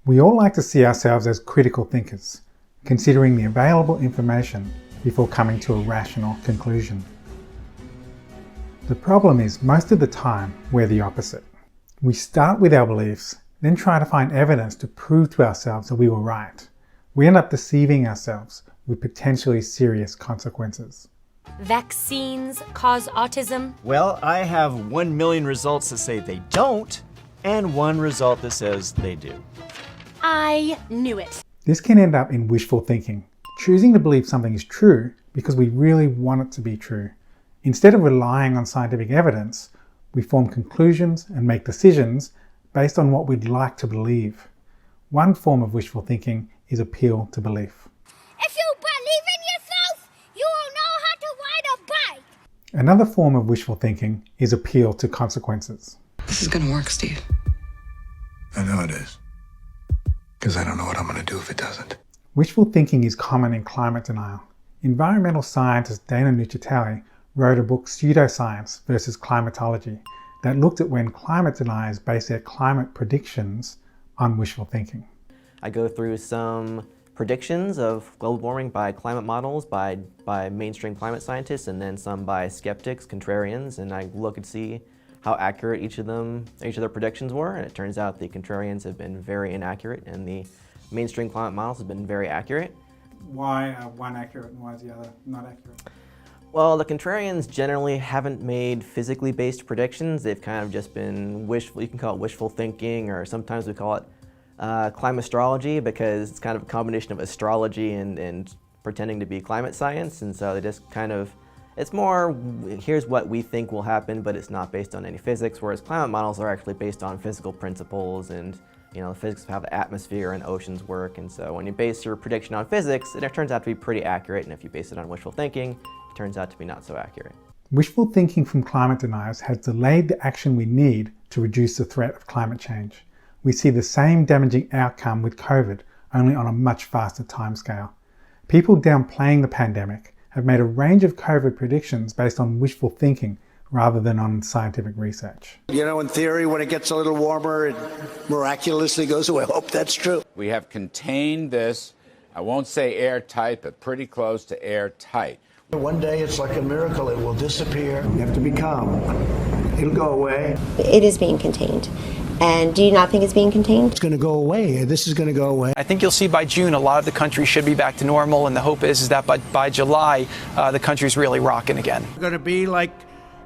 We all like to see ourselves as critical thinkers, considering the available information before coming to a rational conclusion. The problem is, most of the time, we're the opposite. We start with our beliefs, then try to find evidence to prove to ourselves that we were right. We end up deceiving ourselves with potentially serious consequences. Vaccines cause autism? Well, I have 1 million results that say they don't, and 1 result that says they do. I knew it. This can end up in wishful thinking, choosing to believe something is true because we really want it to be true. Instead of relying on scientific evidence, we form conclusions and make decisions based on what we'd like to believe. One form of wishful thinking is appeal to belief. If you believe in yourself, you will know how to ride a bike. Another form of wishful thinking is appeal to consequences. This is gonna work, Steve. I know it is. Because I don't know what I'm going to do if it doesn't. Wishful thinking is common in climate denial. Environmental scientist Dana Nuccitelli wrote a book, Pseudoscience versus Climatology, that looked at when climate deniers base their climate predictions on wishful thinking. I go through some predictions of global warming by climate models, by mainstream climate scientists, and then some by skeptics, contrarians, and I look and see how accurate each of their predictions were, and it turns out the contrarians have been very inaccurate and the mainstream climate models have been very accurate. Why are one accurate and why is the other not accurate? Well, the contrarians generally haven't made physically based predictions. They've kind of just been wishful, you can call it wishful thinking, or sometimes we call it climastrology, because it's kind of a combination of astrology and pretending to be climate science, and so they just kind of, it's more, here's what we think will happen, but it's not based on any physics, whereas climate models are actually based on physical principles and, physics of how the atmosphere and oceans work, and so when you base your prediction on physics, it turns out to be pretty accurate, and if you base it on wishful thinking, it turns out to be not so accurate. Wishful thinking from climate deniers has delayed the action we need to reduce the threat of climate change. We see the same damaging outcome with COVID, only on a much faster timescale. People downplaying the pandemic have made a range of COVID predictions based on wishful thinking rather than on scientific research. In theory, when it gets a little warmer, it miraculously goes away. I hope that's true. We have contained this, I won't say airtight, but pretty close to airtight. One day it's like a miracle. It will disappear. You have to be calm. It'll go away. It is being contained. And do you not think it's being contained? It's going to go away. This is going to go away. I think you'll see by June a lot of the country should be back to normal, and the hope is that by July the country's really rocking again. It's going to be like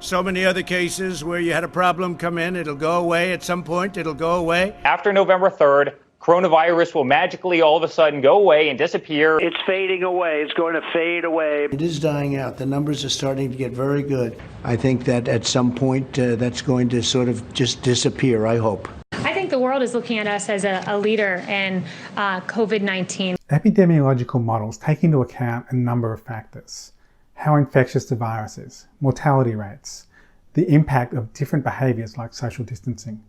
so many other cases where you had a problem come in, it'll go away at some point, it'll go away. After November 3rd, coronavirus will magically all of a sudden go away and disappear. It's fading away. It's going to fade away. It is dying out. The numbers are starting to get very good. I think that at some point that's going to sort of just disappear, I hope. I think the world is looking at us as a leader in COVID-19. Epidemiological models take into account a number of factors: how infectious the virus is, mortality rates, the impact of different behaviours like social distancing,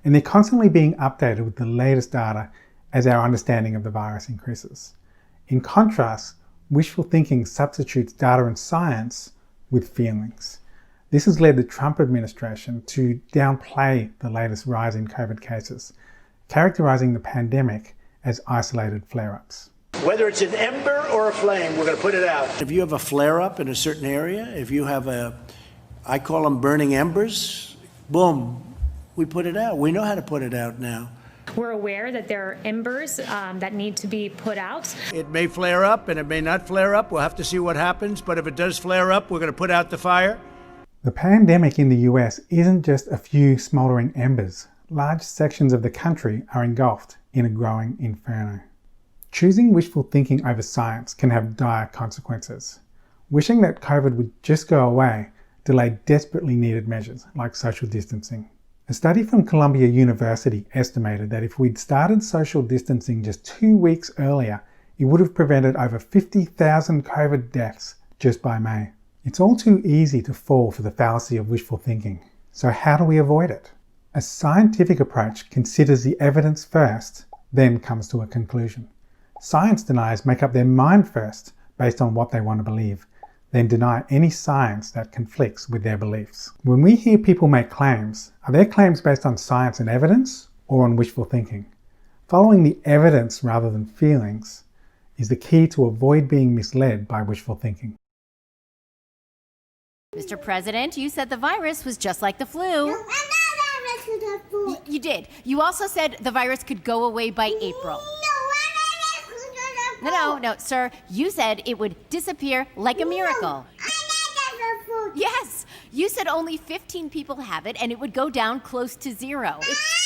and they're constantly being updated with the latest data as our understanding of the virus increases. In contrast, wishful thinking substitutes data and science with feelings. This has led the Trump administration to downplay the latest rise in COVID cases, characterising the pandemic as isolated flare-ups. Whether it's an ember or a flame, we're going to put it out. If you have a flare-up in a certain area, if you have I call them burning embers, boom, we put it out. We know how to put it out now. We're aware that there are embers that need to be put out. It may flare up and it may not flare up. We'll have to see what happens. But if it does flare up, we're going to put out the fire. The pandemic in the US isn't just a few smouldering embers. Large sections of the country are engulfed in a growing inferno. Choosing wishful thinking over science can have dire consequences. Wishing that COVID would just go away delayed desperately needed measures like social distancing. A study from Columbia University estimated that if we'd started social distancing just 2 weeks earlier, it would have prevented over 50,000 COVID deaths just by May. It's all too easy to fall for the fallacy of wishful thinking. So how do we avoid it? A scientific approach considers the evidence first, then comes to a conclusion. Science deniers make up their mind first based on what they want to believe, then deny any science that conflicts with their beliefs. When we hear people make claims, are their claims based on science and evidence or on wishful thinking? Following the evidence rather than feelings is the key to avoid being misled by wishful thinking. Mr. President, you said the virus was just like the flu. You did. You also said the virus could go away by April. No, sir. You said it would disappear like a miracle. Yes. You said only 15 people have it and it would go down close to zero. It's